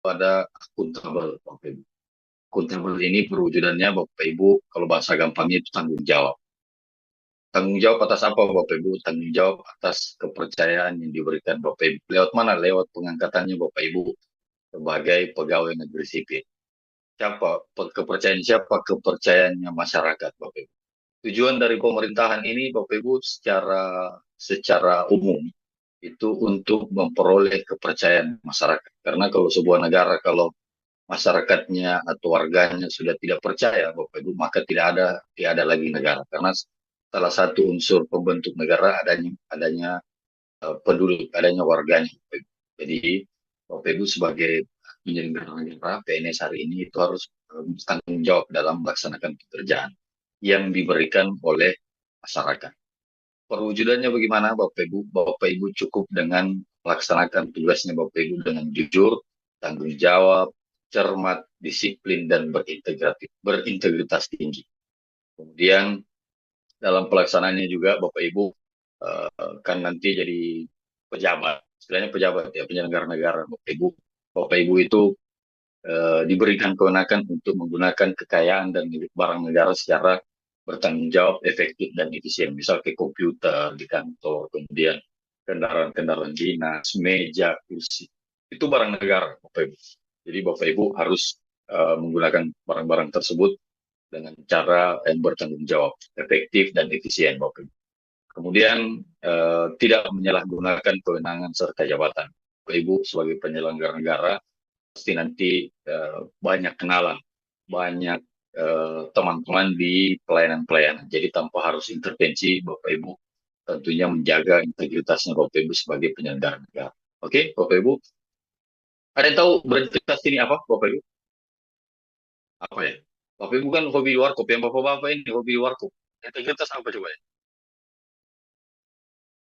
pada akuntabel, Bapak Ibu. Akuntabel ini perwujudannya Bapak Ibu, kalau bahasa gampangnya itu tanggung jawab. Tanggung jawab atas apa Bapak Ibu? Tanggung jawab atas kepercayaan yang diberikan Bapak Ibu. Lewat mana? Lewat pengangkatannya Bapak Ibu sebagai pegawai negeri sipil. Kepercayaan siapa? Kepercayaannya masyarakat Bapak Ibu. Tujuan dari pemerintahan ini Bapak Ibu secara secara umum itu untuk memperoleh kepercayaan masyarakat. Karena kalau sebuah negara, kalau masyarakatnya atau warganya sudah tidak percaya Bapak Ibu, maka tidak ada lagi negara. Karena salah satu unsur pembentuk negara adanya adanya penduduk, adanya warganya, Bapak Ibu. Jadi Bapak Ibu sebagai penyelenggara negara PNS hari ini itu harus bertanggung jawab dalam melaksanakan pekerjaan yang diberikan oleh masyarakat. Perwujudannya bagaimana Bapak Ibu? Bapak Ibu cukup dengan melaksanakan tugasnya Bapak Ibu dengan jujur, tanggung jawab, cermat, disiplin, dan berintegritas tinggi. Kemudian dalam pelaksanaannya juga Bapak Ibu kan nanti jadi pejabat, istilahnya pejabat ya, penyelenggara negara Bapak Ibu itu diberikan kewenangan untuk menggunakan kekayaan dan milik barang negara secara bertanggung jawab, efektif, dan efisien. Misal ke komputer di kantor, kemudian kendaraan-kendaraan dinas, meja, kursi. Itu barang negara, Bapak Ibu. Jadi Bapak Ibu harus menggunakan barang-barang tersebut dengan cara yang bertanggung jawab, efektif, dan efisien, Bapak Ibu. Kemudian tidak menyalahgunakan kewenangan serta jabatan. Bapak Ibu sebagai penyelenggara negara pasti nanti banyak kenalan, banyak teman-teman di pelayanan-pelayanan. Jadi tanpa harus intervensi, Bapak Ibu tentunya menjaga integritasnya Bapak Ibu sebagai penyelenggara negara. Oke, Bapak Ibu. Ada yang tahu berintegritas ini apa, Bapak Ibu? Apa ya? Bapak Ibu kan hobi warkop, yang Bapak-Bapak ini hobi warkop. Integritas apa coba ya?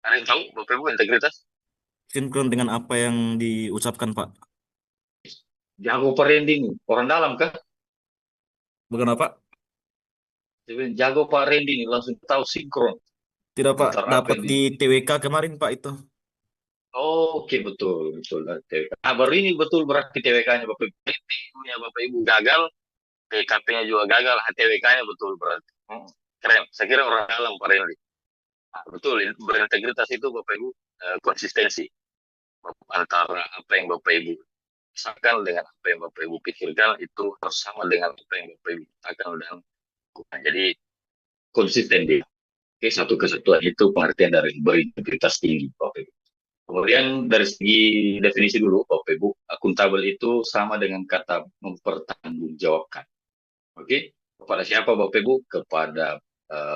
Ada yang tahu, Bapak Ibu, integritas? Sinkron dengan apa yang diucapkan, Pak. Jago perending, orang dalam kah? Bukan apa? Jago Pak Randy ini langsung tahu sinkron Tidak, Pak. antar apa Dapat yang di TWK kemarin, Pak, itu. Oke, betul, betul. TWK. Ah, baru ini betul berarti TWK-nya Bapak Ibu. TU-nya Bapak Ibu gagal, TKP-nya juga gagal, TWK-nya betul berarti. Keren. Saya kira orang dalam Pak Renli. Ah, betul, berintegritas itu Bapak Ibu konsistensi antara apa yang Bapak Ibu rasakan dengan apa yang Bapak Ibu pikirkan itu harus sama dengan apa yang Bapak Ibu katakan dan lakukan. Jadi konsisten dia. Oke, satu kesatuan itu pengertian dari berintegritas tinggi Bapak Ibu. Kemudian dari segi definisi dulu, Bapak Ibu, akuntabel itu sama dengan kata mempertanggungjawabkan. Oke, kepada siapa Bapak Ibu? Kepada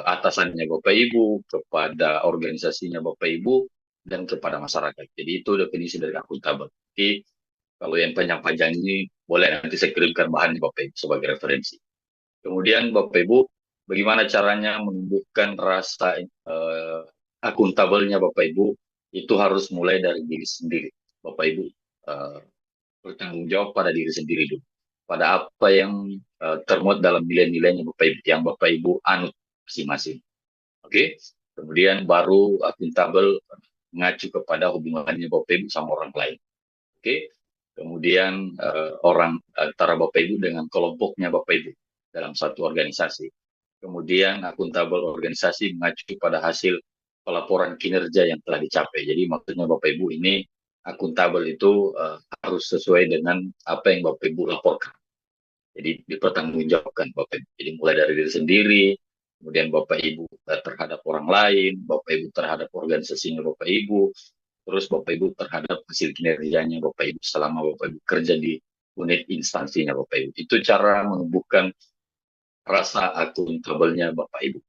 atasannya Bapak Ibu, kepada organisasinya Bapak Ibu, dan kepada masyarakat. Jadi itu definisi dari akuntabel. Oke, kalau yang panjang-panjang ini boleh nanti saya kirimkan bahannya Bapak Ibu sebagai referensi. Kemudian Bapak Ibu, bagaimana caranya menumbuhkan rasa akuntabelnya Bapak Ibu? Itu harus mulai dari diri sendiri. Bapak Ibu eh, bertanggung jawab pada diri sendiri dulu. Pada apa yang termuat dalam nilai-nilainya Bapak Ibu, yang Bapak Ibu anut masing-masing. Oke, kemudian baru akuntabel mengacu kepada hubungannya Bapak Ibu sama orang lain. Oke, kemudian orang antara Bapak Ibu dengan kelompoknya Bapak Ibu dalam satu organisasi. Kemudian akuntabel organisasi mengacu pada hasil pelaporan kinerja yang telah dicapai. Jadi maksudnya Bapak Ibu ini akuntabel itu harus sesuai dengan apa yang Bapak Ibu laporkan. Jadi dipertanggungjawabkan Bapak Ibu. Jadi mulai dari diri sendiri, kemudian Bapak Ibu terhadap orang lain, Bapak Ibu terhadap organisasinya Bapak Ibu, terus Bapak Ibu terhadap hasil kinerjanya Bapak Ibu selama Bapak Ibu kerja di unit instansinya Bapak Ibu. Itu cara menumbuhkan rasa akuntabelnya Bapak Ibu.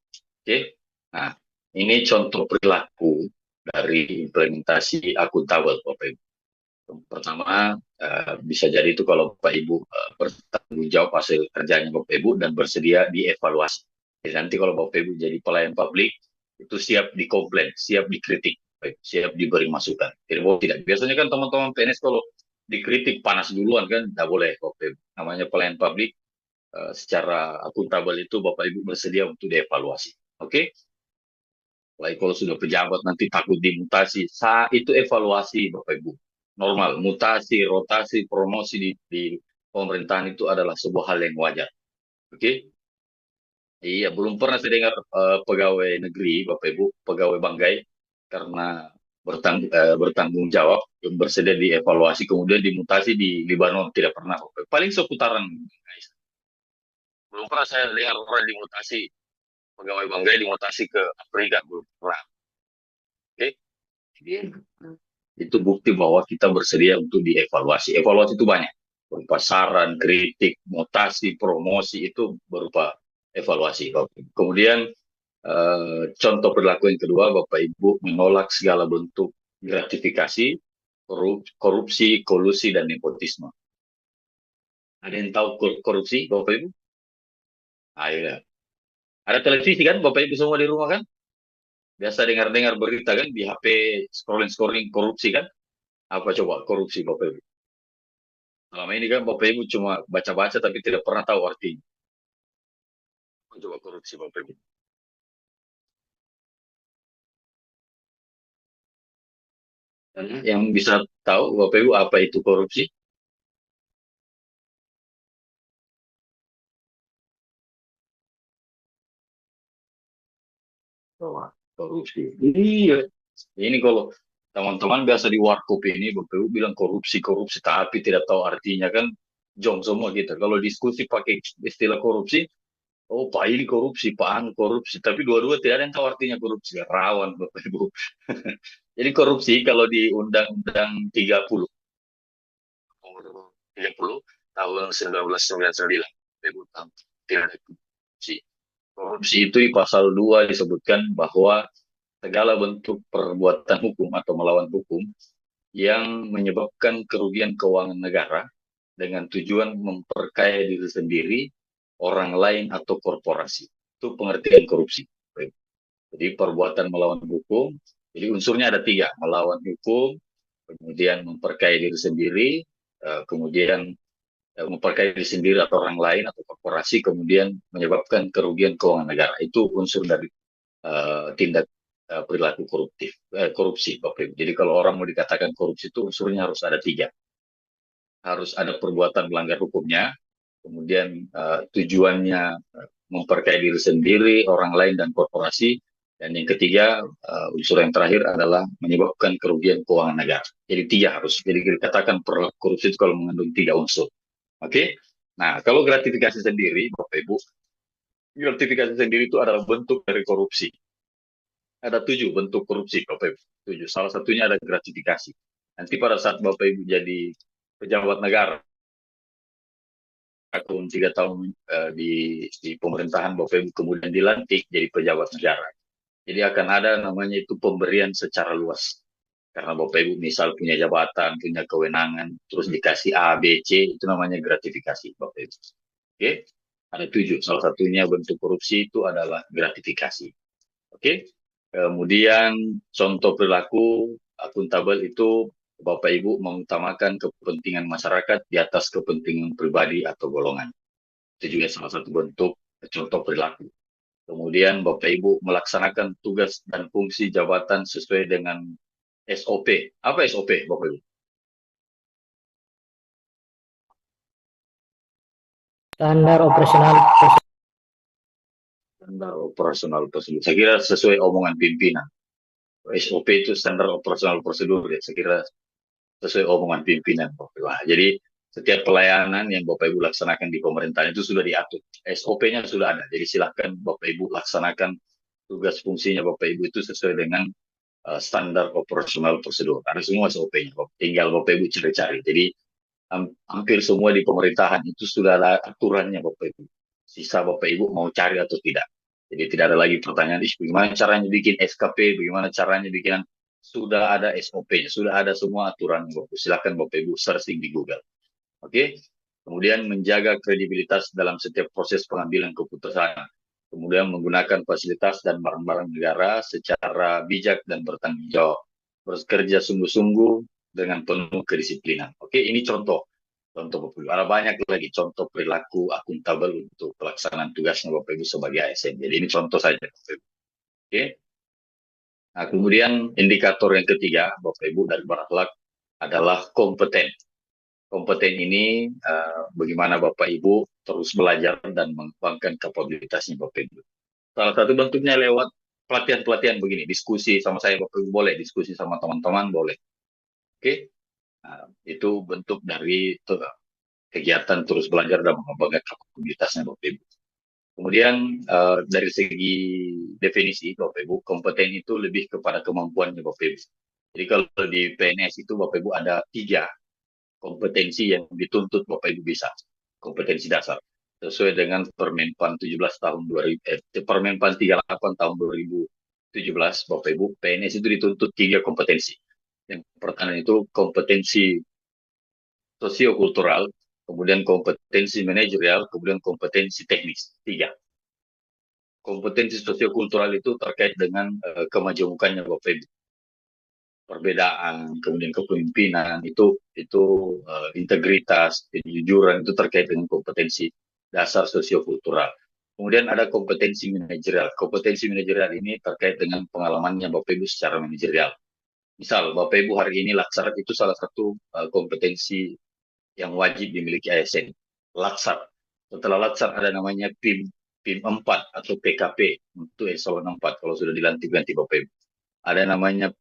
Oke. Nah, ini contoh perilaku dari implementasi akuntabel Bapak Ibu. Pertama, bisa jadi itu kalau Bapak Ibu bertanggung jawab hasil kerjanya Bapak Ibu dan bersedia dievaluasi. Jadi nanti kalau Bapak Ibu jadi pelayan publik, itu siap dikomplain, siap dikritik, siap diberi masukan. Jadi bahwa tidak. Biasanya kan teman-teman PNS kalau dikritik panas duluan kan, tidak boleh Bapak Ibu. Namanya pelayan publik, secara akuntabel itu Bapak Ibu bersedia untuk dievaluasi. Oke? Baik kalau sudah pejabat nanti takut dimutasi, saat itu evaluasi Bapak Ibu. normal. Mutasi, rotasi, promosi di pemerintahan itu adalah sebuah hal yang wajar. Oke? Iya, belum pernah saya dengar pegawai negeri, Bapak Ibu, pegawai banggai, karena bertanggung jawab, bersedia dievaluasi, kemudian dimutasi di Libanon. Tidak pernah, Bapak Ibu. Paling seputaran, guys. Belum pernah saya dengar orang dimutasi, pegawai banggai dimutasi ke Afrika, belum pernah. Oke? Jadi, itu bukti bahwa kita bersedia untuk dievaluasi. Evaluasi itu banyak, berupa saran, kritik, mutasi, promosi, itu berupa evaluasi. Kemudian contoh perilaku yang kedua, Bapak Ibu menolak segala bentuk gratifikasi, korupsi, kolusi, dan nepotisme. Ada yang tahu korupsi, Bapak Ibu? Ayo. Ada televisi kan, Bapak Ibu semua di rumah kan? Biasa dengar-dengar berita kan di HP, scrolling-scrolling korupsi kan? Apa coba korupsi, Bapak Ibu? Selama ini kan Bapak Ibu cuma baca-baca tapi tidak pernah tahu artinya. Apa coba korupsi, Bapak Ibu? Yang bisa tahu Bapak Ibu apa itu korupsi? Oh, korupsi. Iya. Ini kalau teman-teman biasa di warkop ini, Bapak Ibu bilang korupsi, korupsi, tapi tidak tahu artinya kan, jong semua gitu. Kalau diskusi pakai istilah korupsi, oh Pak ini korupsi, Pak Anu korupsi, tapi dua-dua tidak ada yang tahu artinya korupsi. Rawan, Bapak Ibu. Jadi korupsi kalau di Undang-Undang 30, nomor 30 tahun 1999, Bapak Ibu tahu, tidak ada korupsi. Korupsi itu di pasal 2 disebutkan bahwa segala bentuk perbuatan hukum atau melawan hukum yang menyebabkan kerugian keuangan negara dengan tujuan memperkaya diri sendiri, orang lain, atau korporasi. Itu pengertian korupsi. Jadi perbuatan melawan hukum, jadi unsurnya ada tiga, melawan hukum, kemudian memperkaya diri sendiri, kemudian memperkaya diri sendiri atau orang lain atau korporasi, kemudian menyebabkan kerugian keuangan negara. Itu unsur dari tindak perilaku korupsi, Bapak Ibu. Jadi kalau orang mau dikatakan korupsi itu unsurnya harus ada tiga. Harus ada perbuatan melanggar hukumnya, kemudian tujuannya memperkaya diri sendiri, orang lain, dan korporasi, dan yang ketiga, unsur yang terakhir adalah menyebabkan kerugian keuangan negara. Jadi tiga harus. Jadi dikatakan korupsi itu kalau mengandung tiga unsur. Oke? Nah, kalau gratifikasi sendiri, Bapak Ibu, gratifikasi sendiri itu adalah bentuk dari korupsi. Ada 7 bentuk korupsi, Bapak Ibu. 7. Salah satunya ada gratifikasi. Nanti pada saat Bapak Ibu jadi pejabat negara, atau 3 tahun di pemerintahan Bapak Ibu kemudian dilantik jadi pejabat negara. Jadi akan ada namanya itu pemberian secara luas. Karena Bapak Ibu misal punya jabatan, punya kewenangan, terus dikasih A, B, C, itu namanya gratifikasi, Bapak Ibu. Oke? Ada 7. Salah satunya bentuk korupsi itu adalah gratifikasi. Oke? Kemudian contoh perilaku akuntabel itu Bapak Ibu mengutamakan kepentingan masyarakat di atas kepentingan pribadi atau golongan. Itu juga salah satu bentuk contoh perilaku. Kemudian Bapak Ibu melaksanakan tugas dan fungsi jabatan sesuai dengan SOP. Apa SOP, Bapak Ibu? Standar operasional. Standar operasional prosedur. Saya kira sesuai omongan pimpinan. SOP itu standar operasional prosedur ya. Saya kira sesuai omongan pimpinan, Bapak Ibu. Jadi setiap pelayanan yang Bapak Ibu laksanakan di pemerintahan itu sudah diatur. SOP-nya sudah ada. Jadi silakan Bapak Ibu laksanakan tugas fungsinya Bapak Ibu itu sesuai dengan standar operasional prosedur. Ada semua SOP-nya. Tinggal Bapak Ibu cari-cari. Jadi hampir semua di pemerintahan itu sudah ada aturannya Bapak Ibu. Sisa Bapak Ibu mau cari atau tidak. Jadi tidak ada lagi pertanyaan, bagaimana caranya bikin SKP, bagaimana caranya bikin, sudah ada SOP-nya, sudah ada semua aturan Bapak. Silakan Bapak Ibu searching di Google. Oke? Kemudian menjaga kredibilitas dalam setiap proses pengambilan keputusan. Kemudian menggunakan fasilitas dan barang-barang negara secara bijak dan bertanggung jawab. Bekerja sungguh-sungguh dengan penuh kedisiplinan. Oke, ini contoh. Contoh Bapak Ibu. Ada banyak lagi contoh perilaku akuntabel untuk pelaksanaan tugasnya Bapak Ibu sebagai ASN. Jadi ini contoh saja Bapak Ibu. Oke. Nah, kemudian indikator yang ketiga Bapak Ibu dari berakhlak adalah kompeten. Kompeten ini bagaimana Bapak Ibu terus belajar dan mengembangkan kapabilitasnya Bapak Ibu. Salah satu bentuknya lewat pelatihan-pelatihan begini, diskusi sama saya Bapak Ibu boleh, diskusi sama teman-teman boleh. Oke, itu bentuk dari kegiatan terus belajar dan mengembangkan kapabilitasnya Bapak Ibu. Kemudian dari segi definisi Bapak Ibu, kompeten itu lebih kepada kemampuannya Bapak Ibu. Jadi kalau di PNS itu Bapak Ibu ada 3 kompetensi yang dituntut Bapak Ibu bisa. Kompetensi dasar. Sesuai dengan Permenpan 17 tahun 2000, Permenpan 38 tahun 2017, Bapak Ibu, PNS itu dituntut 3 kompetensi. Yang pertama itu kompetensi sosiokultural, kemudian kompetensi manajerial, kemudian kompetensi teknis. 3. Kompetensi sosiokultural itu terkait dengan kemajemukannya Bapak Ibu. Perbedaan, kemudian kepemimpinan, itu integritas, kejujuran, itu terkait dengan kompetensi dasar sosiokultural. Kemudian ada kompetensi manajerial. Kompetensi manajerial ini terkait dengan pengalamannya Bapak Ibu secara manajerial. Misal, Bapak Ibu hari ini Laksar itu salah satu kompetensi yang wajib dimiliki ASN. Laksar. Setelah Laksar ada namanya PIM 4 atau PKP untuk eselon 4 kalau sudah dilantik ganti Bapak Ibu. Ada namanya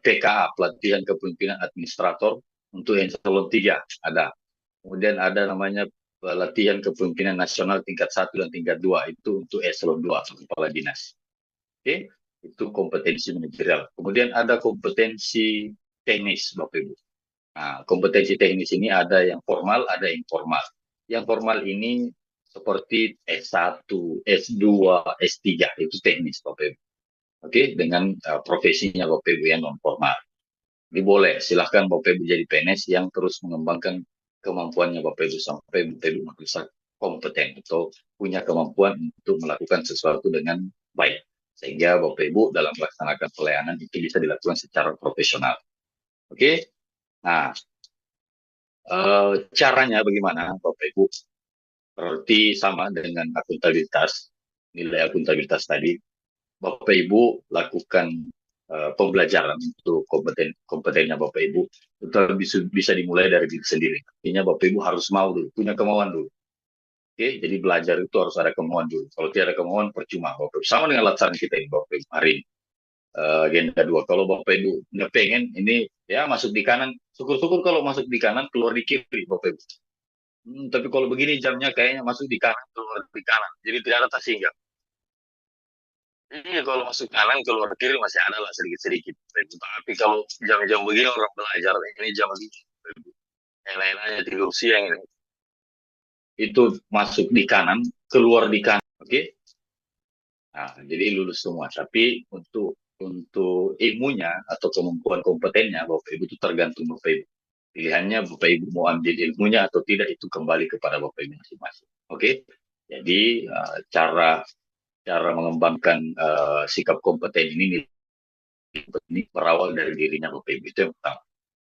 PKA, pelatihan kepemimpinan administrator untuk eselon 3 ada. Kemudian ada namanya pelatihan kepemimpinan nasional tingkat 1 dan tingkat 2 itu untuk eselon 2 kepala dinas. Oke, itu kompetensi manajerial. Kemudian ada kompetensi teknis Bapak Ibu. Nah, kompetensi teknis ini ada yang formal, ada yang informal. Yang formal ini seperti S1, S2, S3 itu teknis Bapak Ibu. Oke, dengan profesinya Bapak Ibu yang non formal. Jadi boleh, silahkan Bapak Ibu jadi PNS yang terus mengembangkan kemampuannya Bapak Ibu sampai Bapak Ibu merasa kompeten atau punya kemampuan untuk melakukan sesuatu dengan baik. Sehingga Bapak Ibu dalam melaksanakan pelayanan itu bisa dilakukan secara profesional. Oke, nah caranya bagaimana Bapak Ibu? Berarti sama dengan akuntabilitas, nilai akuntabilitas tadi. Bapak Ibu lakukan pembelajaran untuk kompetennya Bapak Ibu itu bisa dimulai dari diri sendiri. Artinya Bapak Ibu harus mau dulu, punya kemauan dulu. Oke, jadi belajar itu harus ada kemauan dulu. Kalau tidak ada kemauan percuma Bapak Ibu. Sama dengan laksana kita ini Bapak Ibu hari ini. Agenda 2. Kalau Bapak Ibu nggak pengen ini ya masuk di kanan, syukur-syukur kalau masuk di kanan keluar di kiri Bapak Ibu. Tapi kalau begini jamnya kayaknya masuk di kanan keluar di kanan. Jadi tidak ada tersinggah. Iya, kalau masuk kanan keluar kiri masih ada lah sedikit-sedikit. Tapi kalau jam-jam begini orang belajar, ini jam begini, lain-lainnya tidur siang ini. Itu masuk di kanan, keluar di kanan, oke? Nah, jadi lulus semua. Tapi untuk ilmunya atau kemampuan kompetennya, Bapak Ibu itu tergantung Bapak Ibu. Pilihannya Bapak Ibu mau ambil ilmunya atau tidak itu kembali kepada Bapak Ibu masing-masing. Oke? Jadi cara mengembangkan sikap kompeten ini berawal dari dirinya Bapak Ibu, itu yang pertama.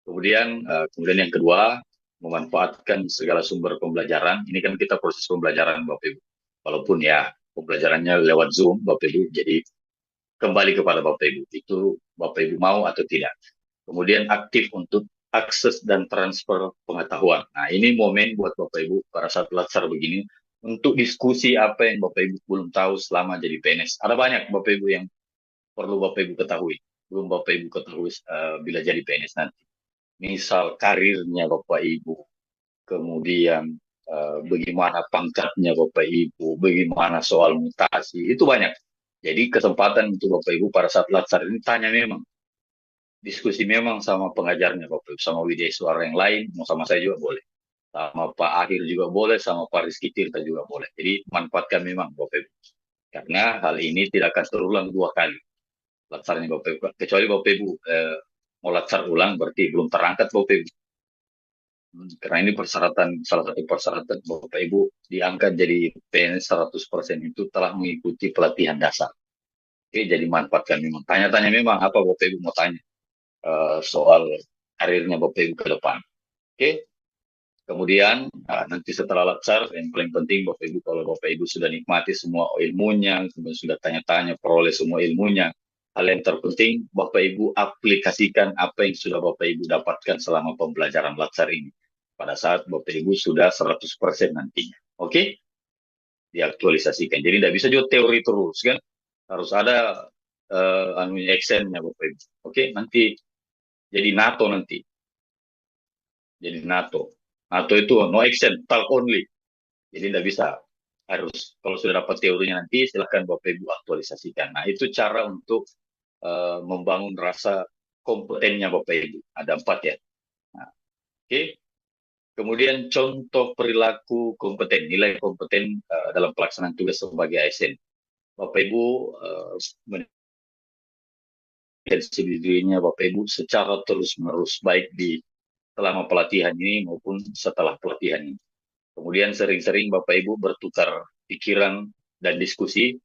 Kemudian yang kedua, memanfaatkan segala sumber pembelajaran. Ini kan kita proses pembelajaran Bapak Ibu. Walaupun ya pembelajarannya lewat Zoom Bapak Ibu, jadi kembali kepada Bapak Ibu. Itu Bapak Ibu mau atau tidak. Kemudian aktif untuk akses dan transfer pengetahuan. Nah, ini momen buat Bapak Ibu pada saat laksar begini untuk diskusi apa yang Bapak Ibu belum tahu selama jadi PNS. Ada banyak Bapak Ibu yang perlu Bapak Ibu ketahui. Belum Bapak Ibu ketahui bila jadi PNS nanti. Misal karirnya Bapak Ibu, kemudian bagaimana pangkatnya Bapak Ibu, bagaimana soal mutasi, itu banyak. Jadi kesempatan untuk Bapak Ibu pada saat laksar ini tanya memang. Diskusi memang sama pengajarnya Bapak Ibu, sama Widya Suara yang lain, mau sama saya juga boleh. Sama Pak Akhir juga boleh, sama Pak Rizky Tirta juga boleh. Jadi manfaatkan memang Bapak Ibu. Karena hal ini tidak akan terulang 2 kali. Laksarnya Bapak Ibu. Kecuali Bapak Ibu mau laksar ulang berarti belum terangkat Bapak Ibu. Karena ini salah satu persyaratan Bapak Ibu diangkat jadi PNS 100% itu telah mengikuti pelatihan dasar. Oke, jadi manfaatkan memang. Tanya-tanya memang apa Bapak Ibu mau tanya soal karirnya Bapak Ibu ke depan. Oke. Kemudian nanti setelah laksar yang paling penting Bapak Ibu kalau Bapak Ibu sudah nikmati semua ilmunya, kemudian sudah tanya-tanya peroleh semua ilmunya, hal yang terpenting Bapak Ibu aplikasikan apa yang sudah Bapak Ibu dapatkan selama pembelajaran latsar ini. Pada saat Bapak Ibu sudah 100% nantinya. Oke? Diaktualisasikan. Jadi tidak bisa juga teori terus kan. Harus ada actionnya Bapak Ibu. Oke? Nanti jadi NATO nanti. Jadi NATO. NATO itu no action, talk only. Jadi tidak bisa. Harus. Kalau sudah dapat teorinya nanti, silahkan Bapak Ibu aktualisasikan. Nah, itu cara untuk membangun rasa kompetennya Bapak Ibu. Ada 4 ya. Nah, oke. Kemudian contoh perilaku kompeten, nilai kompeten dalam pelaksanaan tugas sebagai ASN. Bapak Ibu dirinya Bapak Ibu secara terus-menerus baik di selama pelatihan ini maupun setelah pelatihan ini. Kemudian sering-sering Bapak Ibu bertukar pikiran dan diskusi,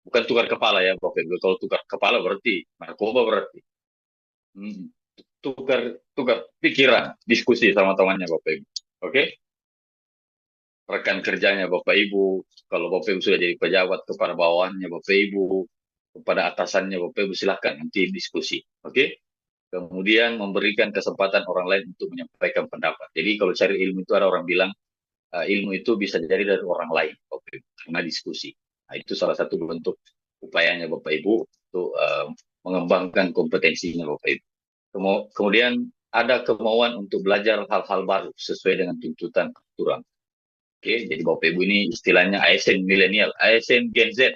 bukan tukar kepala ya Bapak Ibu. Kalau tukar kepala berarti narkoba berarti. Tukar pikiran, diskusi sama temannya Bapak Ibu. Oke? Rekan kerjanya Bapak Ibu, kalau Bapak Ibu sudah jadi pejabat, kepada bawahannya Bapak Ibu, kepada atasannya Bapak Ibu, silahkan nanti diskusi. Oke? Kemudian memberikan kesempatan orang lain untuk menyampaikan pendapat. Jadi kalau cari ilmu itu ada orang bilang, ilmu itu bisa jadi dari orang lain, Bapak Ibu, karena diskusi. Nah, itu salah satu bentuk upayanya Bapak Ibu untuk mengembangkan kompetensinya Bapak Ibu. Kemudian ada kemauan untuk belajar hal-hal baru sesuai dengan tuntutan aturan. Oke, jadi Bapak Ibu ini istilahnya ASN milenial, ASN Gen Z.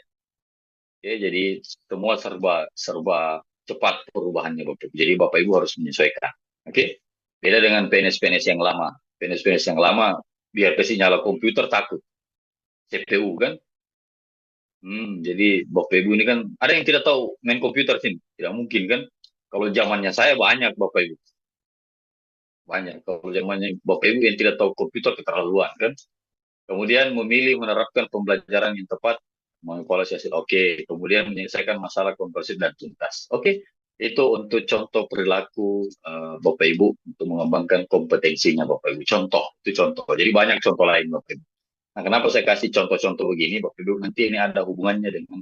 Oke, jadi semua serba cepat perubahannya Bapak Ibu. Jadi Bapak Ibu harus menyesuaikan. Oke, beda dengan PNS-PNS yang lama. PNS-PNS yang lama biar kasih nyala komputer takut, CPU kan. Jadi Bapak Ibu ini kan ada yang tidak tahu main komputer sini, tidak mungkin kan. Kalau zamannya saya banyak Bapak Ibu, banyak. Kalau zamannya Bapak Ibu yang tidak tahu komputer keterlaluan kan. Kemudian memilih menerapkan pembelajaran yang tepat, mengevaluasi hasil. Oke. Kemudian menyelesaikan masalah komprehensif dan tuntas. Oke. Itu untuk contoh perilaku Bapak Ibu untuk mengembangkan kompetensinya Bapak Ibu. Contoh, itu contoh. Jadi banyak contoh lain Bapak Ibu. Nah, kenapa saya kasih contoh-contoh begini Bapak Ibu? Nanti ini ada hubungannya dengan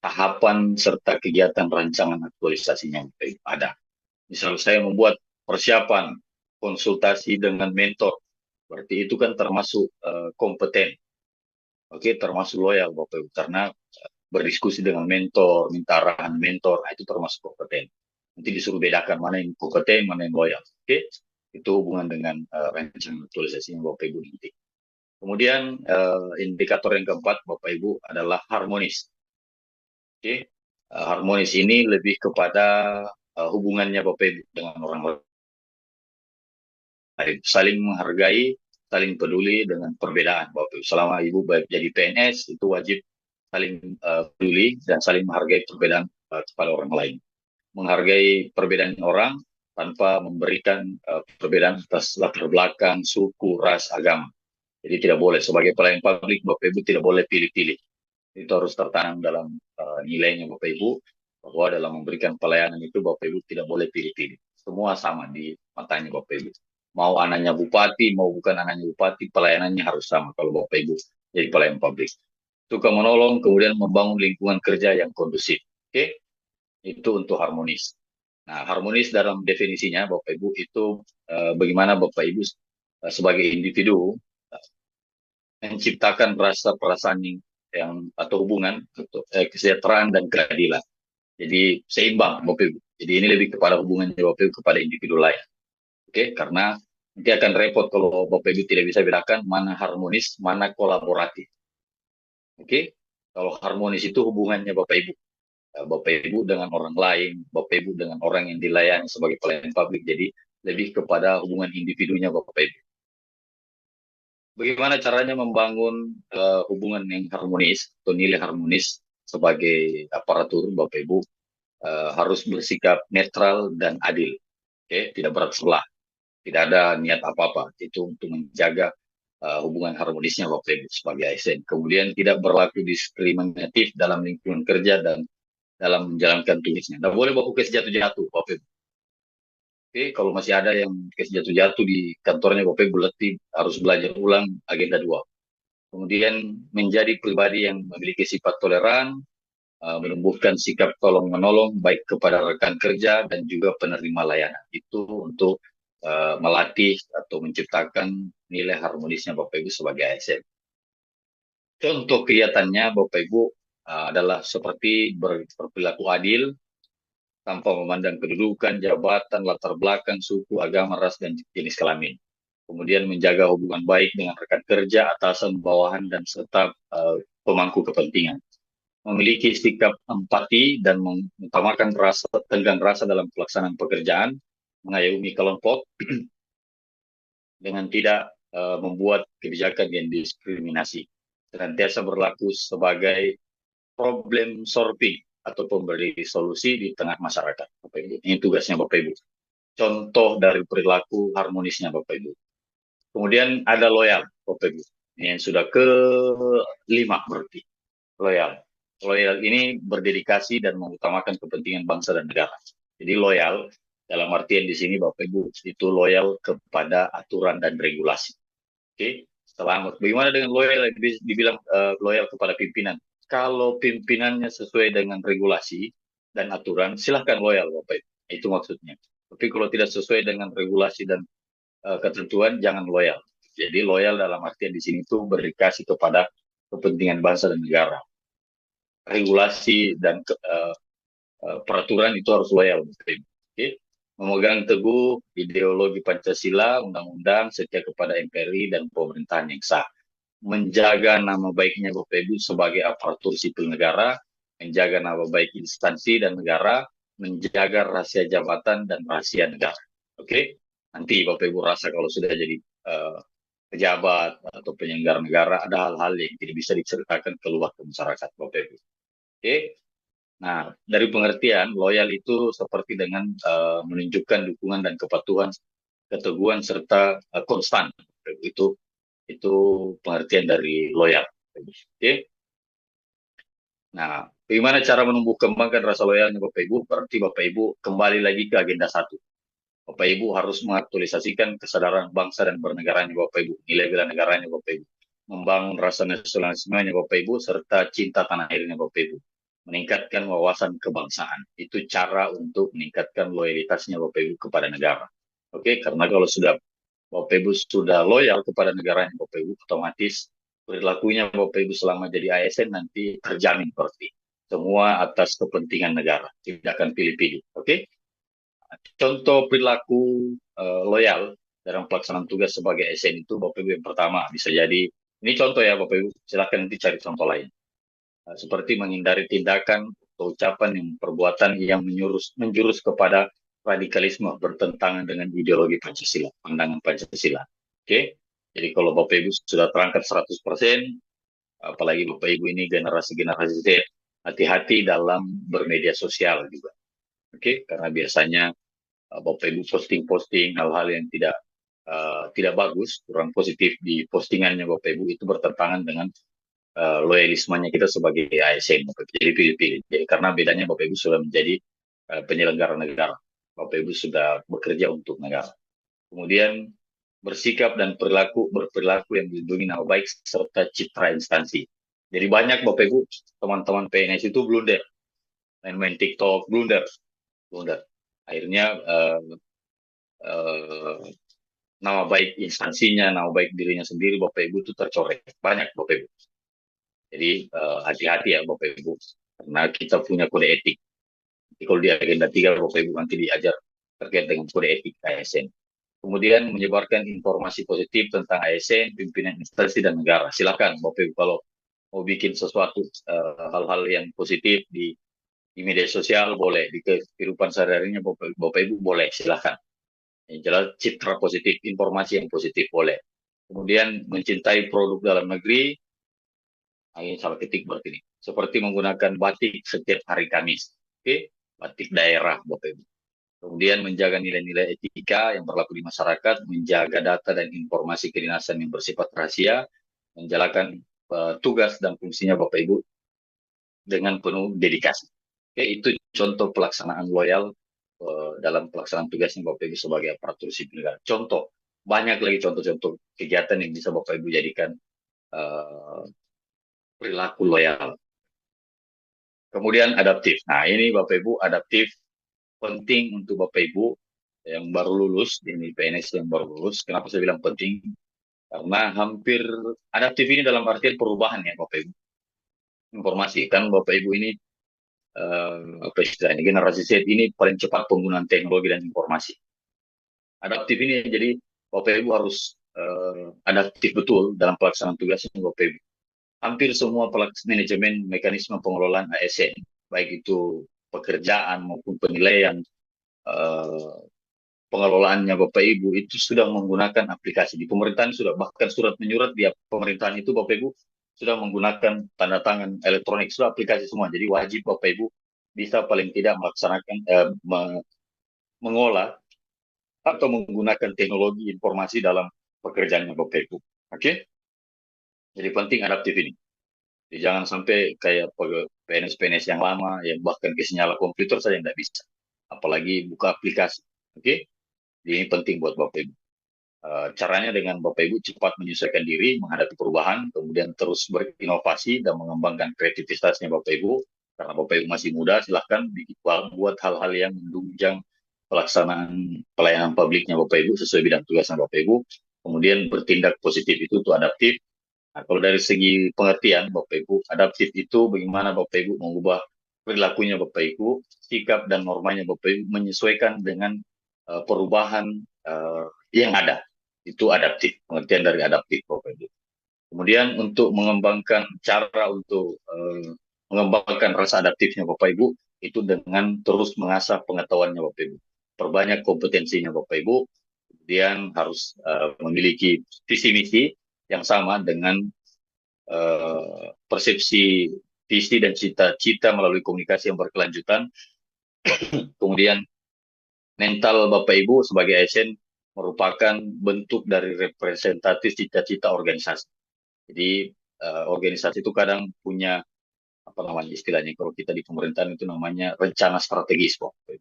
tahapan serta kegiatan rancangan aktualisasinya Bapak Ibu. Ada. Misal saya membuat persiapan konsultasi dengan mentor. Berarti itu kan termasuk kompeten. Oke, termasuk loyal Bapak Ibu. Karena berdiskusi dengan mentor, minta arahan mentor, nah, itu termasuk kompeten. Nanti disuruh bedakan mana yang kompeten, mana yang loyal. Oke, itu hubungan dengan rancangan aktualisasi yang Bapak Ibu nanti. Kemudian indikator yang keempat Bapak Ibu adalah harmonis. Oke, harmonis ini lebih kepada hubungannya Bapak Ibu dengan orang lain. Saling menghargai, saling peduli dengan perbedaan Bapak Ibu. Selama Ibu jadi PNS itu wajib saling peduli dan saling menghargai perbedaan kepada orang lain. Menghargai perbedaan orang tanpa memberikan perbedaan atas latar belakang, suku, ras, agama. Jadi tidak boleh sebagai pelayan publik Bapak Ibu tidak boleh pilih-pilih. Itu harus tertanam dalam nilainya Bapak Ibu bahwa dalam memberikan pelayanan itu Bapak Ibu tidak boleh pilih-pilih. Semua sama di matanya Bapak Ibu. Mau anaknya bupati, mau bukan anaknya bupati, pelayanannya harus sama kalau Bapak Ibu jadi pelayan publik. Suka menolong, kemudian membangun lingkungan kerja yang kondusif. Oke? Itu untuk harmonis. Nah, harmonis dalam definisinya Bapak Ibu itu bagaimana Bapak Ibu sebagai individu menciptakan rasa perasaan yang atau hubungan atau kesejahteraan dan keadilan. Jadi seimbang Bapak Ibu. Jadi ini lebih kepada hubungan Bapak Ibu kepada individu lain. Oke, karena nanti akan repot kalau Bapak Ibu tidak bisa bedakan mana harmonis, mana kolaboratif. Oke, kalau harmonis itu hubungannya Bapak Ibu. Bapak Ibu dengan orang lain, Bapak Ibu dengan orang yang dilayani sebagai pelayan publik. Jadi lebih kepada hubungan individunya Bapak Ibu. Bagaimana caranya membangun hubungan yang harmonis atau nilai harmonis sebagai aparatur Bapak Ibu harus bersikap netral dan adil. Oke, tidak berat sebelah. Tidak ada niat apa-apa. Itu untuk menjaga hubungan harmonisnya Bapak Ibu sebagai ASN. Kemudian tidak berlaku diskriminatif dalam lingkungan kerja dan dalam menjalankan tugasnya. Tidak boleh Bapak kes jatuh-jatuh Bapak Ibu. Oke, kalau masih ada yang kes jatuh-jatuh di kantornya Bapak Ibu harus belajar ulang agenda 2. Kemudian menjadi pribadi yang memiliki sifat toleran, menumbuhkan sikap tolong-menolong baik kepada rekan kerja dan juga penerima layanan. Itu untuk melatih atau menciptakan nilai harmonisnya Bapak Ibu sebagai ASN. Contoh kegiatannya Bapak Ibu adalah seperti berperilaku adil tanpa memandang kedudukan, jabatan, latar belakang, suku, agama, ras, dan jenis kelamin. Kemudian menjaga hubungan baik dengan rekan kerja, atasan, bawahan, dan serta pemangku kepentingan. Memiliki sikap empati dan mengutamakan rasa tenggang rasa dalam pelaksanaan pekerjaan, mengayomi kelompok dengan tidak membuat kebijakan yang diskriminasi. Senantiasa berlaku sebagai problem solving atau pemberi solusi di tengah masyarakat. Bapak Ibu. Ini tugasnya Bapak Ibu. Contoh dari perilaku harmonisnya Bapak Ibu. Kemudian ada loyal Bapak Ibu. Ini yang sudah kelima berarti. Loyal. Loyal ini berdedikasi dan mengutamakan kepentingan bangsa dan negara. Jadi loyal dalam artian di sini Bapak Ibu itu loyal kepada aturan dan regulasi. Oke, selamat. Bagaimana dengan loyal? Dibilang loyal kepada pimpinan. Kalau pimpinannya sesuai dengan regulasi dan aturan, silahkan loyal Bapak Ibu. Itu maksudnya. Tapi kalau tidak sesuai dengan regulasi dan ketentuan, jangan loyal. Jadi loyal dalam artian di sini itu berdedikasi kepada kepentingan bangsa dan negara. Regulasi dan peraturan itu harus loyal. Okay? Memegang teguh ideologi Pancasila, undang-undang, setia kepada NKRI dan pemerintahan yang sah. Menjaga nama baiknya Bapak Ibu sebagai aparatur sipil negara, menjaga nama baik instansi dan negara, menjaga rahasia jabatan dan rahasia negara. Oke? Nanti Bapak Ibu rasa kalau sudah jadi pejabat atau penyelenggara negara, ada hal-hal yang tidak bisa diceritakan keluar ke masyarakat Bapak Ibu. Oke? Nah, dari pengertian, loyal itu seperti dengan menunjukkan dukungan dan kepatuhan, keteguhan serta konstan. Itu pengertian dari loyal. Oke. Nah, bagaimana cara menumbuh kembangkan rasa loyalnya Bapak Ibu? Berarti Bapak Ibu kembali lagi ke agenda 1. Bapak Ibu harus mengaktualisasikan kesadaran bangsa dan bernegaranya Bapak Ibu, nilai bela negaranya Bapak Ibu, membangun rasa nasionalismenya Bapak Ibu, serta cinta tanah airnya Bapak Ibu, meningkatkan wawasan kebangsaan. Itu cara untuk meningkatkan loyalitasnya Bapak Ibu kepada negara. Oke, karena kalau sudah Bapak Ibu sudah loyal kepada negaranya Bapak Ibu, otomatis perilakunya Bapak Ibu selama jadi ASN nanti terjamin pasti. Semua atas kepentingan negara, tidak akan pilih-pilih. Oke? Contoh perilaku loyal dalam pelaksanaan tugas sebagai ASN itu Bapak Ibu yang pertama bisa jadi, ini contoh ya Bapak Ibu, silakan nanti cari contoh lain. Seperti menghindari tindakan atau ucapan yang perbuatan yang menjurus kepada radikalisme bertentangan dengan ideologi Pancasila, pandangan Pancasila. Oke? Jadi kalau Bapak Ibu sudah terangkat 100%, apalagi Bapak Ibu ini generasi-generasi Z, hati-hati dalam bermedia sosial juga. Oke? Karena biasanya Bapak Ibu posting-posting hal-hal yang tidak bagus, kurang positif di postingannya Bapak Ibu itu bertentangan dengan loyalismenya kita sebagai ASN. Jadi pilih-pilih. Jadi karena bedanya Bapak Ibu sudah menjadi penyelenggara negara. Bapak Ibu sudah bekerja untuk negara. Kemudian bersikap dan berperilaku yang melindungi nama baik serta citra instansi. Jadi banyak Bapak Ibu teman-teman PNS itu blunder, main-main TikTok, blunder. Akhirnya nama baik instansinya, nama baik dirinya sendiri Bapak Ibu itu tercoreng. Banyak Bapak Ibu. Jadi hati-hati ya Bapak Ibu, karena kita punya kode etik. Jadi kalau di agenda 3 Bapak Ibu nanti diajar terkait dengan kode etik ASN. Kemudian menyebarkan informasi positif tentang ASN, pimpinan instansi dan negara. Silakan Bapak Ibu kalau mau bikin sesuatu hal-hal yang positif di media sosial boleh, di kehidupan sehari-harinya Bapak Ibu boleh, silakan. Yang jelas citra positif, informasi yang positif boleh. Kemudian mencintai produk dalam negeri, ini salah ketik berarti ini. Seperti menggunakan batik setiap hari Kamis. Oke, batik daerah Bapak Ibu. Kemudian menjaga nilai-nilai etika yang berlaku di masyarakat, menjaga data dan informasi kedinasan yang bersifat rahasia, menjalankan tugas dan fungsinya Bapak Ibu dengan penuh dedikasi. Oke, itu contoh pelaksanaan loyal dalam pelaksanaan tugasnya Bapak Ibu sebagai aparatur sipil negara. Contoh, banyak lagi contoh-contoh kegiatan yang bisa Bapak Ibu jadikan perilaku loyal. Kemudian adaptif. Nah, ini Bapak Ibu, adaptif penting untuk Bapak Ibu yang baru lulus, ini PNS yang baru lulus. Kenapa saya bilang penting? Karena hampir adaptif ini dalam artian perubahan ya Bapak Ibu. Informasi kan Bapak Ibu ini apa istilahnya, generasi Z ini paling cepat penggunaan teknologi dan informasi. Adaptif ini jadi Bapak Ibu harus adaptif betul dalam pelaksanaan tugasnya Bapak Ibu. Hampir semua manajemen mekanisme pengelolaan ASN, baik itu pekerjaan maupun penilaian, pengelolaannya Bapak Ibu itu sudah menggunakan aplikasi. Di pemerintahan sudah, bahkan surat menyurat di pemerintahan itu Bapak Ibu sudah menggunakan tanda tangan elektronik, sudah aplikasi semua. Jadi wajib Bapak Ibu bisa paling tidak melaksanakan, mengolah atau menggunakan teknologi informasi dalam pekerjaannya Bapak Ibu. Oke? Jadi penting adaptif ini. Jadi jangan sampai kayak PNS-PNS yang lama yang bahkan ke nyala komputer saja tidak bisa. Apalagi buka aplikasi. Oke? Jadi ini penting buat Bapak Ibu. Caranya dengan Bapak Ibu cepat menyesuaikan diri menghadapi perubahan, kemudian terus berinovasi dan mengembangkan kreativitasnya Bapak Ibu. Karena Bapak Ibu masih muda, silahkan buat hal-hal yang menunjang pelaksanaan pelayanan publiknya Bapak Ibu sesuai bidang tugasnya Bapak Ibu. Kemudian bertindak positif itu adaptif. Nah, kalau dari segi pengertian Bapak Ibu, adaptif itu bagaimana Bapak Ibu mengubah perilakunya Bapak Ibu, sikap dan normanya Bapak Ibu menyesuaikan dengan perubahan yang ada. Itu adaptif, pengertian dari adaptif Bapak Ibu. Kemudian untuk mengembangkan cara untuk mengembangkan rasa adaptifnya Bapak Ibu, itu dengan terus mengasah pengetahuannya Bapak Ibu. Perbanyak kompetensinya Bapak Ibu, kemudian harus memiliki visi misi yang sama dengan persepsi visi dan cita-cita melalui komunikasi yang berkelanjutan. Kemudian mental Bapak Ibu sebagai ASN merupakan bentuk dari representatif cita-cita organisasi. Jadi organisasi itu kadang punya apa namanya istilahnya, kalau kita di pemerintahan itu namanya rencana strategis, Bapak.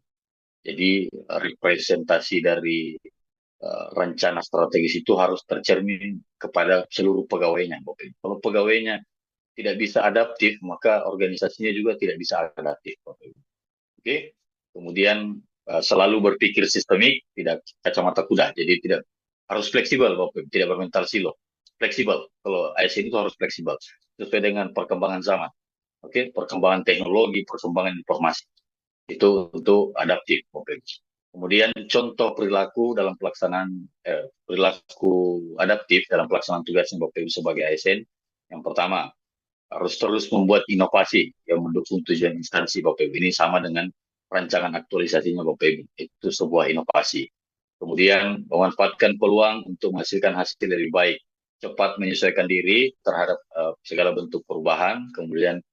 Jadi representasi dari rencana strategis itu harus tercermin kepada seluruh pegawainya, Bapak. Kalau pegawainya tidak bisa adaptif, maka organisasinya juga tidak bisa adaptif, Bapak. Oke. Kemudian selalu berpikir sistemik, tidak kacamata kuda. Jadi tidak harus fleksibel, Bapak. Tidak bermental silo. Fleksibel. Kalau ASN itu harus fleksibel sesuai dengan perkembangan zaman. Oke, perkembangan teknologi, perkembangan informasi. Itu untuk adaptif, Bapak. Kemudian contoh perilaku dalam pelaksanaan perilaku adaptif dalam pelaksanaan tugasnya Bapak Ibu sebagai ASN. Yang pertama, harus terus membuat inovasi yang mendukung tujuan instansi Bapak Ibu. Ini sama dengan rancangan aktualisasinya Bapak Ibu. Itu sebuah inovasi. Kemudian memanfaatkan peluang untuk menghasilkan hasil lebih baik. Cepat menyesuaikan diri terhadap segala bentuk perubahan. Kemudian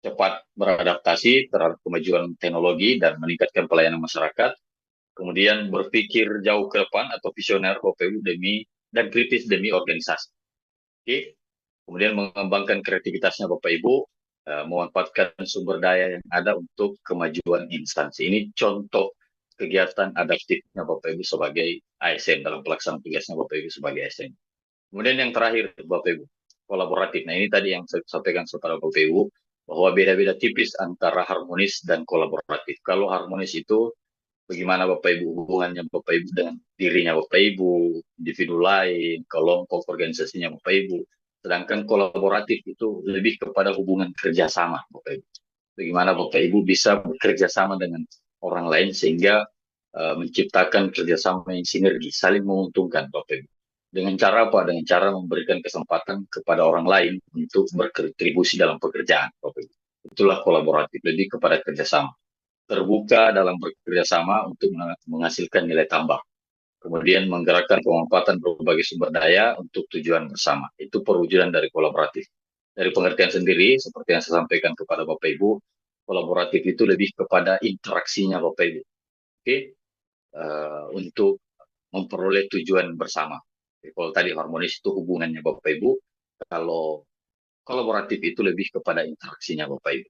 cepat beradaptasi terhadap kemajuan teknologi dan meningkatkan pelayanan masyarakat. Kemudian berpikir jauh ke depan atau visioner Bapak Ibu dan kritis demi organisasi. Oke. Kemudian mengembangkan kreativitasnya Bapak Ibu, memanfaatkan sumber daya yang ada untuk kemajuan instansi. Ini contoh kegiatan adaptifnya Bapak Ibu sebagai ASN dalam pelaksanaan tugasnya Bapak Ibu sebagai ASN. Kemudian yang terakhir Bapak Ibu, kolaboratif. Nah ini tadi yang saya sampaikan kepada Bapak Ibu, bahwa beda-beda tipis antara harmonis dan kolaboratif. Kalau harmonis itu bagaimana Bapak Ibu hubungannya Bapak Ibu dengan dirinya Bapak Ibu, individu lain, kelompok organisasinya Bapak Ibu. Sedangkan kolaboratif itu lebih kepada hubungan kerjasama Bapak Ibu. Bagaimana Bapak Ibu bisa bekerja sama dengan orang lain sehingga menciptakan kerjasama yang sinergi, saling menguntungkan Bapak Ibu. Dengan cara apa? Dengan cara memberikan kesempatan kepada orang lain untuk berkontribusi dalam pekerjaan Bapak Ibu. Itulah kolaboratif, lebih kepada kerjasama. Terbuka dalam bekerja sama untuk menghasilkan nilai tambah. Kemudian menggerakkan pemanfaatan berbagai sumber daya untuk tujuan bersama. Itu perwujudan dari kolaboratif. Dari pengertian sendiri, seperti yang saya sampaikan kepada Bapak Ibu, kolaboratif itu lebih kepada interaksinya Bapak Ibu. Oke? Untuk memperoleh tujuan bersama. Jadi, kalau tadi harmonis itu hubungannya Bapak Ibu, kalau kolaboratif itu lebih kepada interaksinya Bapak Ibu.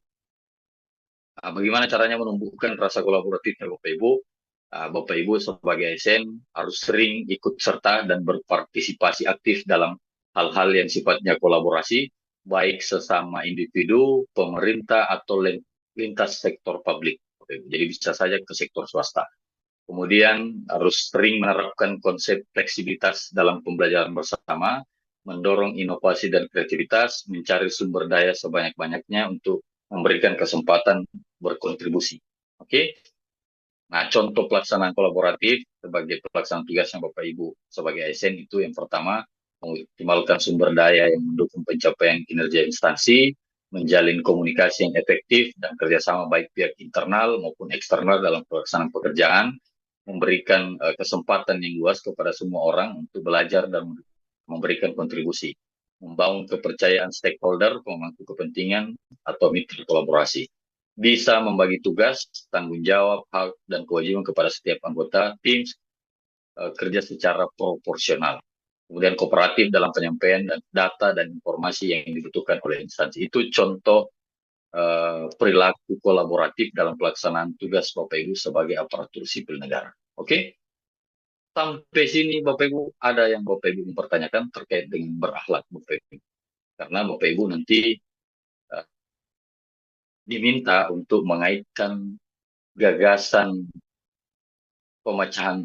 Bagaimana caranya menumbuhkan rasa kolaboratifnya Bapak Ibu? Bapak Ibu sebagai ASN harus sering ikut serta dan berpartisipasi aktif dalam hal-hal yang sifatnya kolaborasi, baik sesama individu, pemerintah, atau lintas sektor publik. Oke, jadi bisa saja ke sektor swasta. Kemudian harus sering menerapkan konsep fleksibilitas dalam pembelajaran bersama, mendorong inovasi dan kreativitas, mencari sumber daya sebanyak-banyaknya untuk memberikan kesempatan berkontribusi. Oke? Nah, contoh pelaksanaan kolaboratif sebagai pelaksanaan tugasnya Bapak Ibu sebagai ASN itu yang pertama, mengoptimalkan sumber daya yang mendukung pencapaian kinerja instansi, menjalin komunikasi yang efektif dan kerjasama baik pihak internal maupun eksternal dalam pelaksanaan pekerjaan, memberikan kesempatan yang luas kepada semua orang untuk belajar dan memberikan kontribusi, membangun kepercayaan stakeholder, pemangku kepentingan, atau mitra kolaborasi, bisa membagi tugas, tanggung jawab, hak, dan kewajiban kepada setiap anggota tim, kerja secara proporsional. Kemudian kooperatif dalam penyampaian dan data dan informasi yang dibutuhkan oleh instansi. Itu contoh perilaku kolaboratif dalam pelaksanaan tugas Bapak Ibu sebagai aparatur sipil negara. Oke? Sampai sini Bapak Ibu, ada yang Bapak Ibu mempertanyakan terkait dengan berakhlak Bapak Ibu. Karena Bapak Ibu nanti diminta untuk mengaitkan gagasan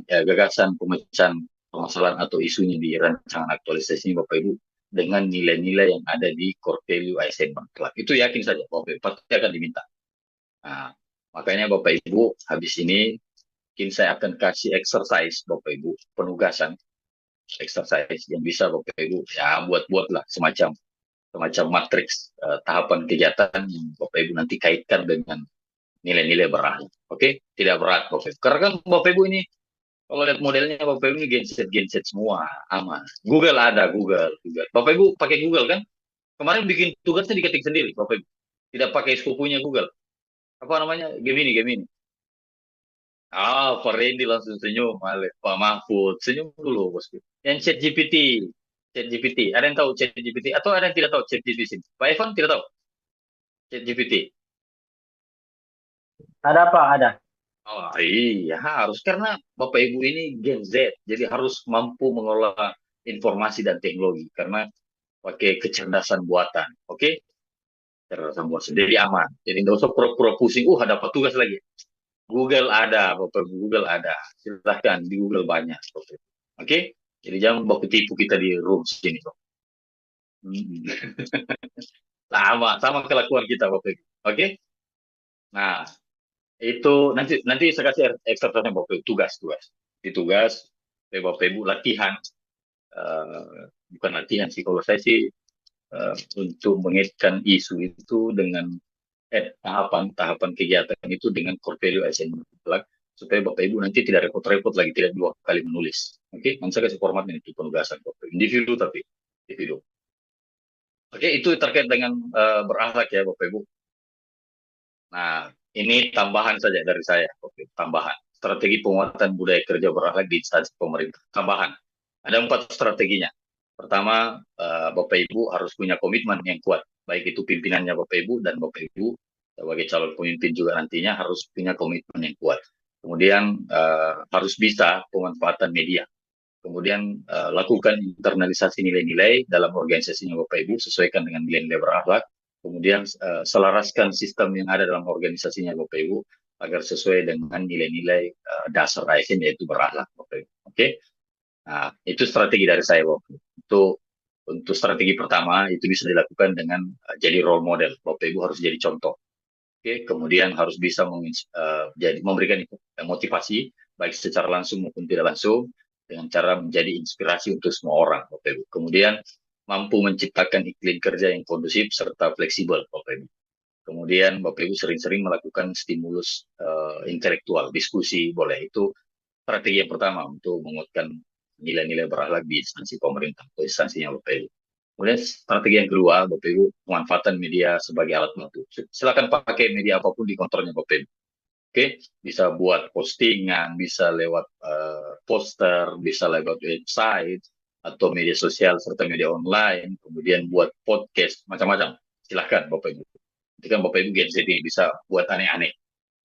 gagasan pemecahan permasalahan atau isunya di rancangan aktualisasi ini Bapak Ibu dengan nilai-nilai yang ada di core value ASN Bangkelak. Itu yakin saja Bapak Ibu pasti akan diminta. Nah, makanya Bapak Ibu habis ini mungkin saya akan kasih exercise Bapak Ibu, penugasan exercise yang bisa Bapak Ibu ya buat-buatlah semacam matriks tahapan kegiatan yang Bapak Ibu nanti kaitkan dengan nilai-nilai berakhlak. Oke, tidak berat Bapak Ibu. Karena kan Bapak Ibu ini kalau lihat modelnya Bapak Ibu ini genset semua, aman. Google ada, Google. Bapak Ibu pakai Google kan? Kemarin bikin tugasnya diketik sendiri Bapak Ibu. Tidak pakai sepupunya Google. Apa namanya? Gemini. Pak Randy langsung senyum, Pak Mahfud. Senyum dulu, bosku. Yang ChatGPT. Ada yang tahu ChatGPT? Atau ada yang tidak tahu ChatGPT? Pak Evan tidak tahu ChatGPT? Ada Pak, ada. Oh iya, harus. Karena Bapak Ibu ini Gen Z. Jadi harus mampu mengelola informasi dan teknologi. Karena pakai kecerdasan buatan. Oke? Kecerdasan buatan. Jadi aman. Jadi nggak usah pura-pura pusing. Dapat tugas lagi. Google ada, Bapak Ibu. Google ada. Silahkan di Google banyak. Oke? Jadi jangan baku tipu kita di room sini. Sama kelakuan kita Bapak Ibu. Oke? Nah, itu nanti saya kasih exercise Bapak Ibu, tugas. Di tugas Bapak Ibu latihan, bukan latihan sih, kalau saya sih untuk mengaitkan isu itu dengan tahapan kegiatan itu dengan core value ASN supaya Bapak Ibu nanti tidak repot-repot lagi, tidak 2 kali menulis. Oke, nanti saya kasih formatnya itu penugasan Bapak Ibu. Individu. Oke, itu terkait dengan berakhlak ya Bapak Ibu. Nah, ini tambahan saja dari saya. Oke, tambahan. Strategi penguatan budaya kerja berakhlak di instansi pemerintah. Tambahan. Ada 4 strateginya. Pertama, Bapak Ibu harus punya komitmen yang kuat. Baik itu pimpinannya Bapak Ibu dan Bapak Ibu sebagai calon pemimpin juga nantinya harus punya komitmen yang kuat. Kemudian harus bisa pemanfaatan media. Kemudian lakukan internalisasi nilai-nilai dalam organisasinya Bapak Ibu sesuaikan dengan nilai-nilai berakhlak. Kemudian selaraskan sistem yang ada dalam organisasinya Bapak Ibu agar sesuai dengan nilai-nilai dasar ASN yaitu berakhlak Bapak Ibu. Oke. Nah, itu strategi dari saya Bapak Ibu. Untuk strategi pertama itu bisa dilakukan dengan jadi role model. Bapak Ibu harus jadi contoh. Oke, kemudian harus bisa memberikan motivasi baik secara langsung maupun tidak langsung dengan cara menjadi inspirasi untuk semua orang Bapak Ibu. Kemudian mampu menciptakan iklim kerja yang kondusif serta fleksibel Bapak Ibu. Kemudian Bapak Ibu sering-sering melakukan stimulus intelektual, diskusi boleh. Itu strategi yang pertama untuk menguatkan nilai-nilai berakhlak di instansi pemerintah atau instansinya Bapak Ibu. Kemudian strategi yang kedua, Bapak Ibu, pemanfaatan media sebagai alat bantu. Silakan pakai media apapun di kantornya Bapak Ibu. Oke, bisa buat postingan, bisa lewat poster, bisa lewat website atau media sosial serta media online, kemudian buat podcast macam-macam. Silakan Bapak Ibu. Nanti kan Bapak Ibu Gen Z bisa buat aneh-aneh,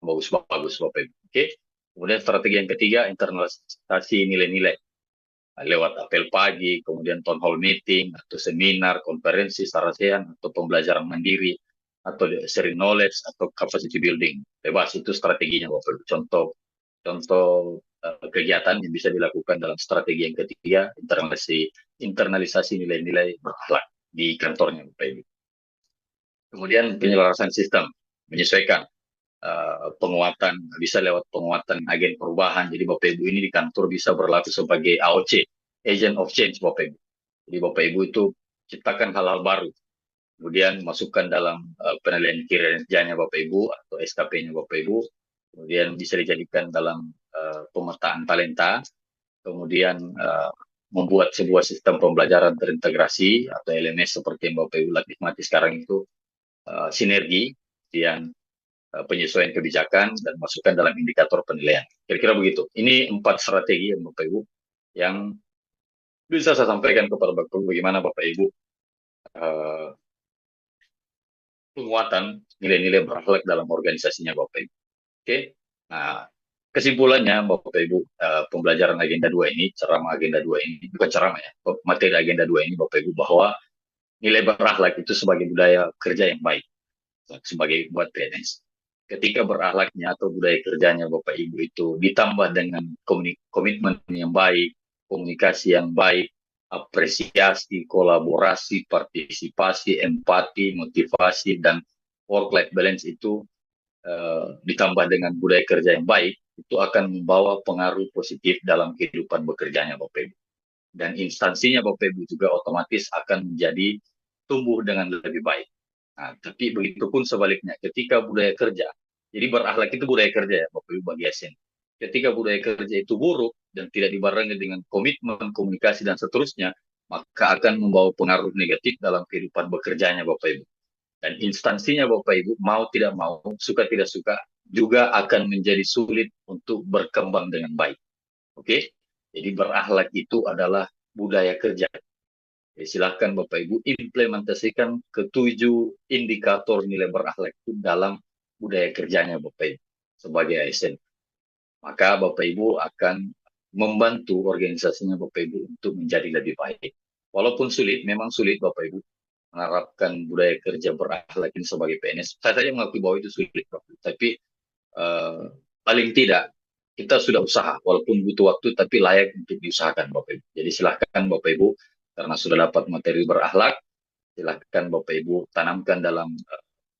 bagus-bagus Bapak Ibu. Oke. Kemudian strategi yang ketiga, internalisasi nilai-nilai lewat apel pagi, kemudian town hall meeting atau seminar, konferensi, sarasian atau pembelajaran mandiri atau sharing knowledge atau capacity building. Bebas, itu strateginya Bapak Ibu. Contoh kegiatan yang bisa dilakukan dalam strategi yang ketiga, internalisasi nilai-nilai berakhlak di kantornya Bapak Ibu. Kemudian penyelarasan sistem, menyesuaikan penguatan, bisa lewat penguatan agen perubahan. Jadi Bapak Ibu ini di kantor bisa berlaku sebagai AOC, Agent of Change Bapak Ibu. Jadi Bapak Ibu itu ciptakan hal-hal baru, kemudian masukkan dalam penilaian kinerjanya Bapak Ibu atau SKP-nya Bapak Ibu, kemudian bisa dijadikan dalam pemetaan talenta, kemudian membuat sebuah sistem pembelajaran terintegrasi atau LMS seperti yang Bapak Ibu nikmati sekarang itu, sinergi, yang penyesuaian kebijakan dan masukkan dalam indikator penilaian. Kira-kira begitu. Ini 4 strategi yang Bapak Ibu yang bisa saya sampaikan kepada Bapak Ibu bagaimana Bapak Ibu penguatan nilai-nilai berakhlak dalam organisasinya Bapak Ibu. Oke. Nah, kesimpulannya Bapak Ibu, pembelajaran agenda 2 ini, ceramah agenda 2 ini, bukan ceramah ya, materi agenda 2 ini Bapak Ibu, bahwa nilai berakhlak itu sebagai budaya kerja yang baik, sebagai buat PNS. Ketika berakhlaknya atau budaya kerjanya Bapak Ibu itu ditambah dengan komitmen yang baik, komunikasi yang baik, apresiasi, kolaborasi, partisipasi, empati, motivasi, dan work-life balance itu ditambah dengan budaya kerja yang baik, itu akan membawa pengaruh positif dalam kehidupan bekerjanya Bapak Ibu. Dan instansinya Bapak Ibu juga otomatis akan menjadi tumbuh dengan lebih baik. Nah, tapi begitu pun sebaliknya, ketika budaya kerja, jadi berakhlak itu budaya kerja ya Bapak Ibu bagi ASN. Ketika budaya kerja itu buruk dan tidak dibarengi dengan komitmen, komunikasi, dan seterusnya, maka akan membawa pengaruh negatif dalam kehidupan bekerjanya Bapak Ibu. Dan instansinya Bapak Ibu, mau tidak mau, suka tidak suka, juga akan menjadi sulit untuk berkembang dengan baik. Oke? Jadi berakhlak itu adalah budaya kerja. Silahkan Bapak Ibu implementasikan ketujuh indikator nilai berakhlak itu dalam budaya kerjanya Bapak Ibu sebagai ASN. Maka Bapak Ibu akan membantu organisasinya Bapak Ibu untuk menjadi lebih baik. Walaupun sulit, memang sulit Bapak Ibu mengharapkan budaya kerja berakhlak ini sebagai PNS. Saya saja mengakui bahwa itu sulit Bapak Ibu. Tapi paling tidak kita sudah usaha, walaupun butuh waktu, tapi layak untuk diusahakan Bapak Ibu. Jadi silahkan Bapak Ibu, karena sudah dapat materi berakhlak, silahkan Bapak Ibu tanamkan dalam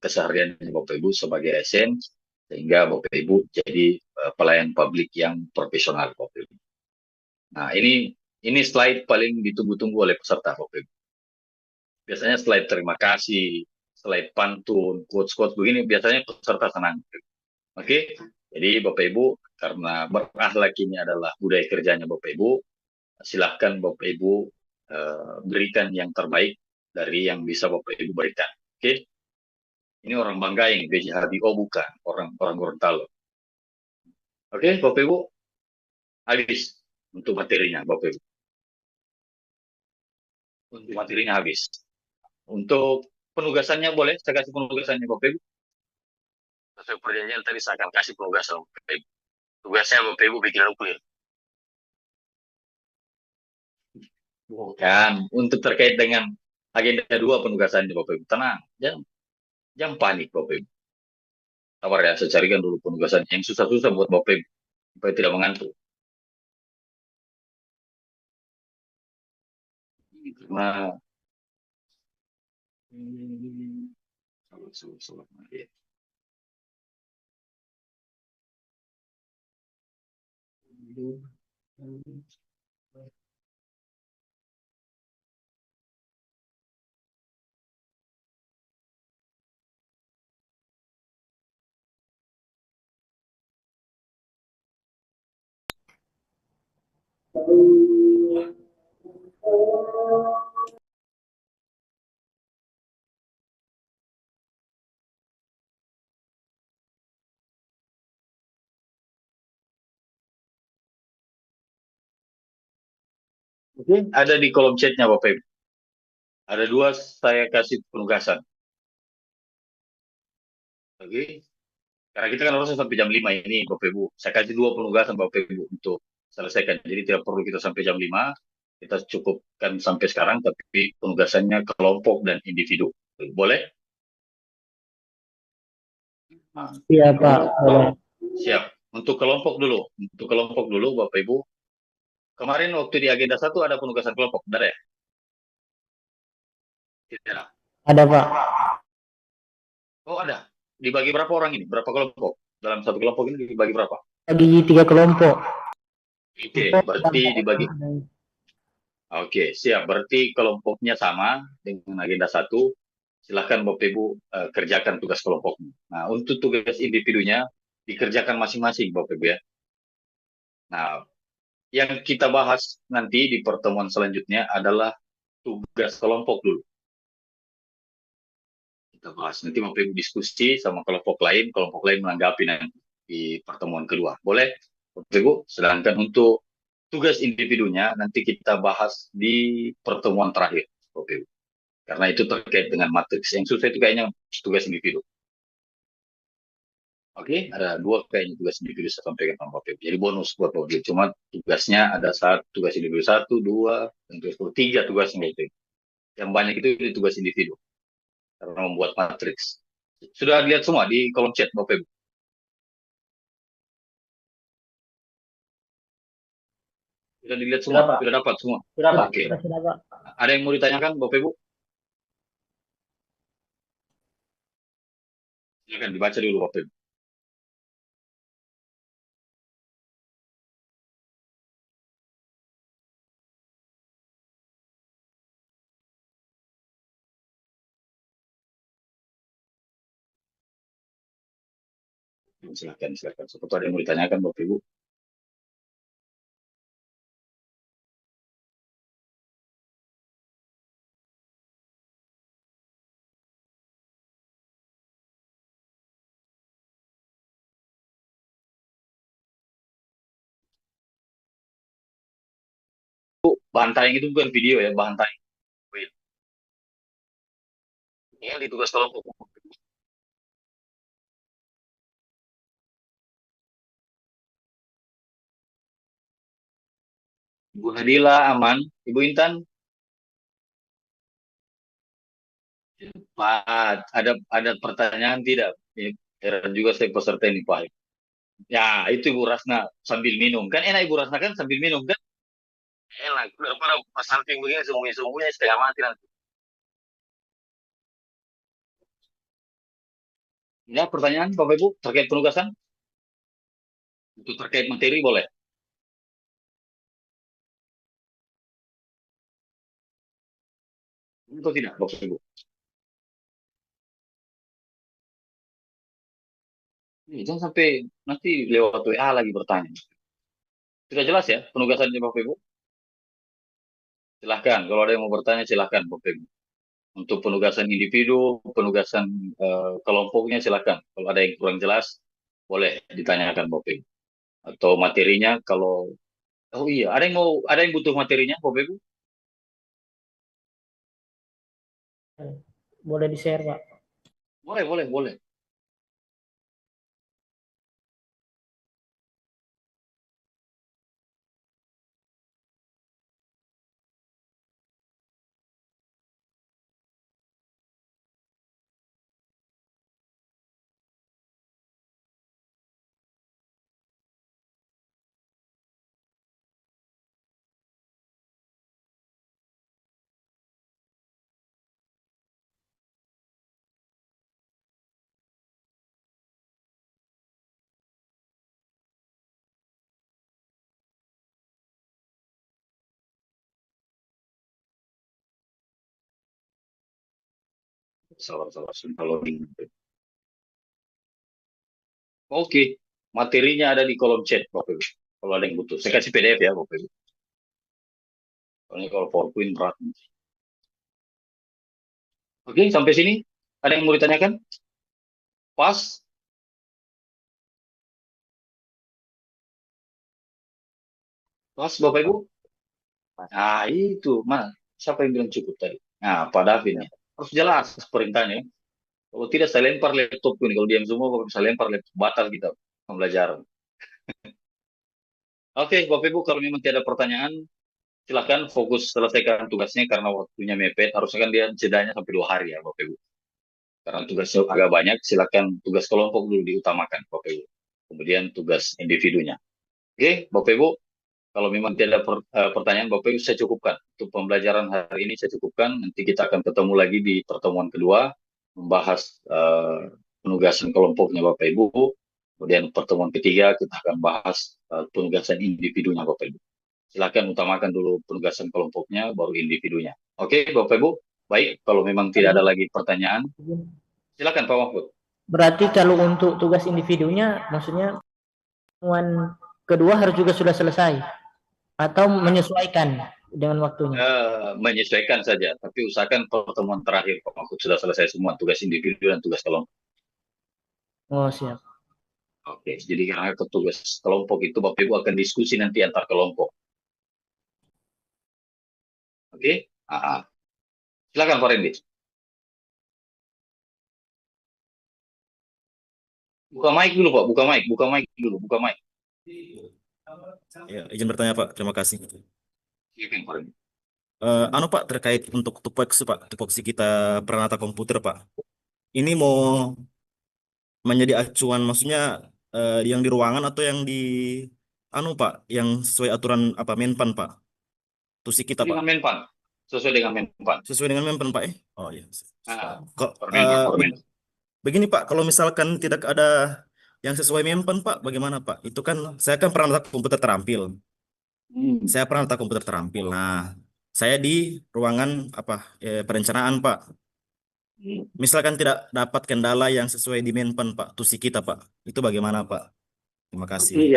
keseharian Bapak Ibu sebagai ASN, sehingga Bapak Ibu jadi pelayan publik yang profesional Bapak Ibu. Nah, ini slide paling ditunggu-tunggu oleh peserta Bapak Ibu. Biasanya slide terima kasih, slide pantun, quotes-quotes begini, biasanya peserta senang. Oke, jadi Bapak Ibu, karena berakhlak ini adalah budaya kerjanya Bapak Ibu, silahkan Bapak Ibu berikan yang terbaik dari yang bisa Bapak Ibu berikan. Oke, ini orang Banggai, B.J. Habibie, oh bukan, orang Gorontalo. Oke, Bapak Ibu, habis untuk materinya Bapak Ibu. Untuk materinya habis. Untuk penugasannya boleh, saya kasih penugasannya Bapak Ibu. Sesuai perjanjian tadi saya akan kasih penugasan Bapak Ibu. Tugasnya Bapak Ibu bikin nuklir. Bukan, untuk terkait dengan agenda 2 penugasannya Bapak Ibu. Tenang, jangan panik Bapak Ibu. Sabar ya, saya carikan dulu penugasan yang susah-susah buat Bapak Ibu, supaya tidak mengantuk. Nah, oke, ada di kolom chatnya Bapak Ibu. Ada 2 saya kasih penugasan. Oke, karena kita kan harusnya sampai jam 5 ini Bapak Ibu. Saya kasih 2 penugasan Bapak Ibu untuk selesaikan. Jadi tidak perlu kita sampai jam 5. Kita cukupkan sampai sekarang, tapi penugasannya kelompok dan individu. Boleh? Nah, Iya, Pak. Boleh. siap. Untuk kelompok dulu. Untuk kelompok dulu, Bapak Ibu. Kemarin waktu di agenda satu ada penugasan kelompok, benar ya? Tidak. Ada, Pak. Oh, ada. Dibagi berapa orang ini? Berapa kelompok? Dalam satu kelompok ini dibagi berapa? Bagi 3 kelompok. Oke, berarti dibagi. Oke, siap. Berarti kelompoknya sama dengan agenda satu. Silahkan Bapak Ibu kerjakan tugas kelompoknya. Nah, untuk tugas individunya dikerjakan masing-masing Bapak Ibu ya. Nah, yang kita bahas nanti di pertemuan selanjutnya adalah tugas kelompok dulu. Kita bahas nanti Bapak Ibu diskusi sama kelompok lain menanggapi nanti di pertemuan kedua. Boleh Bapak Ibu? Sedangkan untuk tugas individunya nanti kita bahas di pertemuan terakhir Bapak Ibu. Karena itu terkait dengan matriks. Yang susah itu kayaknya tugas individu. Oke, ada dua kayaknya tugas individu saya sampaikan sama Bapak Ibu. Jadi bonus buat Bapak Ibu. Cuma tugasnya ada tugas individu satu, dua, dan tiga tugasnya Bapak Ibu. Yang banyak itu di tugas individu karena membuat matriks. Sudah lihat semua di kolom chat Bapak Ibu. Sudah dilihat semua, Sudah, Pak. sudah dapat semua. Sudah, Pak. Oke. Sudah, Pak. Ada yang mau ditanyakan Bapak Ibu? Silakan dibaca dulu Bapak Ibu. Silakan, silakan. Seperti ada yang mau ditanyakan Bapak Ibu. Bahan tayang itu bukan video ya, bahan tayang. Ini di tugas kelompok. Ibu Hadila aman, Ibu Intan. Pak, ada pertanyaan tidak? Heran juga saya peserta ini Pak. Ya, itu Ibu Rasna sambil minum. Kan enak Ibu Rasna kan sambil minum kan? Enak. Daripada pas samping begini sembunyi-sembunyi setengah mati nanti. Ya, pertanyaan Bapak Ibu terkait penugasan? Untuk terkait materi boleh? Atau tidak Bapak Ibu? Jangan sampai nanti lewat WA lagi bertanya. Sudah jelas ya penugasannya Bapak Ibu? Silahkan. Kalau ada yang mau bertanya silahkan Bapak Ibu. Untuk penugasan individu, penugasan kelompoknya silahkan. Kalau ada yang kurang jelas, boleh ditanyakan Bapak Ibu. Atau materinya kalau oh iya, ada yang butuh materinya Bapak Ibu? Boleh di-share, Pak. Boleh, boleh, boleh. Salah-salah kalau oke, materinya ada di kolom chat Bapak Ibu. Kalau ada yang butuh, saya kasih PDF ya Bapak Ibu. Soalnya kalau PowerPoint berat. Oke, sampai sini ada yang mau ditanyakan? Pas? Pas Bapak Ibu? Nah, itu, Mas. Siapa yang bilang cukup tadi? Nah, Pak Davin ya. Harus jelas perintahnya. Kalau tidak, saya lempar laptop ini. Kalau diam semua, Bapak bisa lempar laptop. Batal kita pembelajaran. Oke, Bapak Ibu, kalau memang tidak ada pertanyaan, silakan fokus selesaikan tugasnya karena waktunya mepet. Harusnya kan dia jedanya sampai 2 hari ya, Bapak Ibu. Karena tugasnya agak banyak, silakan tugas kelompok dulu diutamakan, Bapak Ibu. Kemudian tugas individunya. Oke, Bapak Ibu, kalau memang tidak ada pertanyaan, Bapak Ibu saya cukupkan. Untuk pembelajaran hari ini saya cukupkan. Nanti kita akan ketemu lagi di pertemuan kedua, membahas penugasan kelompoknya Bapak Ibu. Kemudian pertemuan ketiga kita akan bahas penugasan individunya Bapak Ibu. Silakan utamakan dulu penugasan kelompoknya, baru individunya. Oke, Bapak Ibu. Baik, kalau memang tidak ada lagi pertanyaan, silakan Pak Mahfud. Berarti kalau untuk tugas individunya, maksudnya pertemuan kedua harus juga sudah selesai atau menyesuaikan dengan waktunya. Menyesuaikan saja, tapi usahakan pertemuan terakhir Pak Mahfud sudah selesai semua tugas individu dan tugas kelompok. Oh, siap. Oke, jadi karena tugas kelompok itu Bapak Ibu akan diskusi nanti antar kelompok. Oke, silakan Pak Randy. Buka mic dulu Pak, buka mic dulu, buka mic. Ya, izin bertanya Pak, terima kasih. Silakan Pak Randy. Pak, terkait untuk tupoksi Pak, tupoksi kita Pranata Komputer Pak. Ini mau menjadi acuan, maksudnya yang di ruangan atau yang di Pak, yang sesuai aturan apa Menpan Pak? Tusi kita Pak. Dengan Menpan, sesuai dengan Menpan. Sesuai dengan Menpan Pak. Oh iya. Kok Permen. begini Pak, kalau misalkan tidak ada yang sesuai Menpan Pak, bagaimana Pak? Itu kan saya kan Pranata Komputer terampil. Saya Pranata Komputer terampil. Nah, saya di ruangan perencanaan Pak. Misalkan tidak dapat kendala yang sesuai di Menpan Pak, tusi kita Pak. Itu bagaimana Pak? Terima kasih. Berarti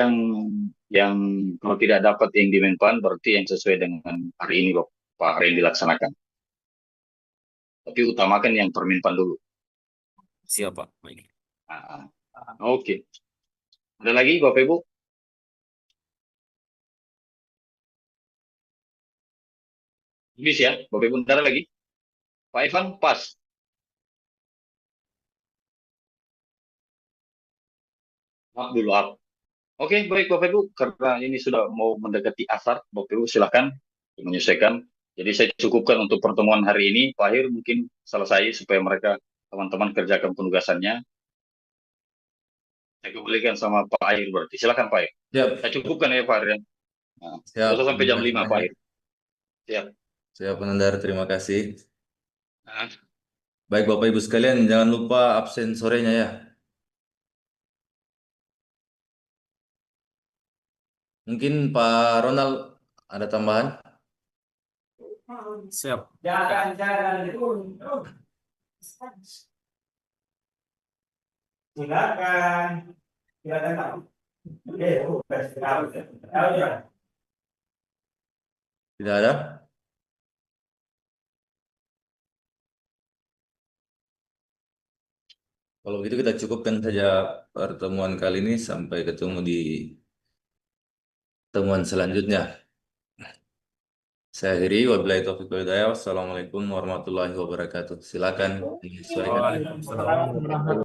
yang kalau tidak dapat yang di Menpan, berarti yang sesuai dengan hari ini Pak, hari ini dilaksanakan. Tapi utamakan yang Permenpan dulu. Siap Pak. Baik. Oke. Ada lagi Bapak Ibu? Habis ya, Bapak Ibu, ntar lagi. Pak Ivan, pas. Dulu up. Oke, baik Bapak Ibu, karena ini sudah mau mendekati asar, Bapak Ibu silakan menyesuaikan. Jadi saya cukupkan untuk pertemuan hari ini. Pak Akhir mungkin selesai supaya mereka teman-teman kerjakan penugasannya. Saya kembalikan sama Pak Akhir berarti. Silakan Pak Akhir. Siap. Saya cukupkan ya Pak Akhir. Nah, Siap. sampai jam 5 Pak Akhir. Siap. Siap Penandar, terima kasih. Nah. Baik Bapak Ibu sekalian, jangan lupa absen sorenya ya. Mungkin Pak Ronald ada tambahan? Siap. Jangan. Silakan. Tidak ada? Kalau begitu kita cukupkan saja pertemuan kali ini, sampai ketemu di pertemuan selanjutnya. Saya akhiri, wabillahi taufiq wal hidayah. Wassalamualaikum warahmatullahi wabarakatuh. Silakan menyesuaikan.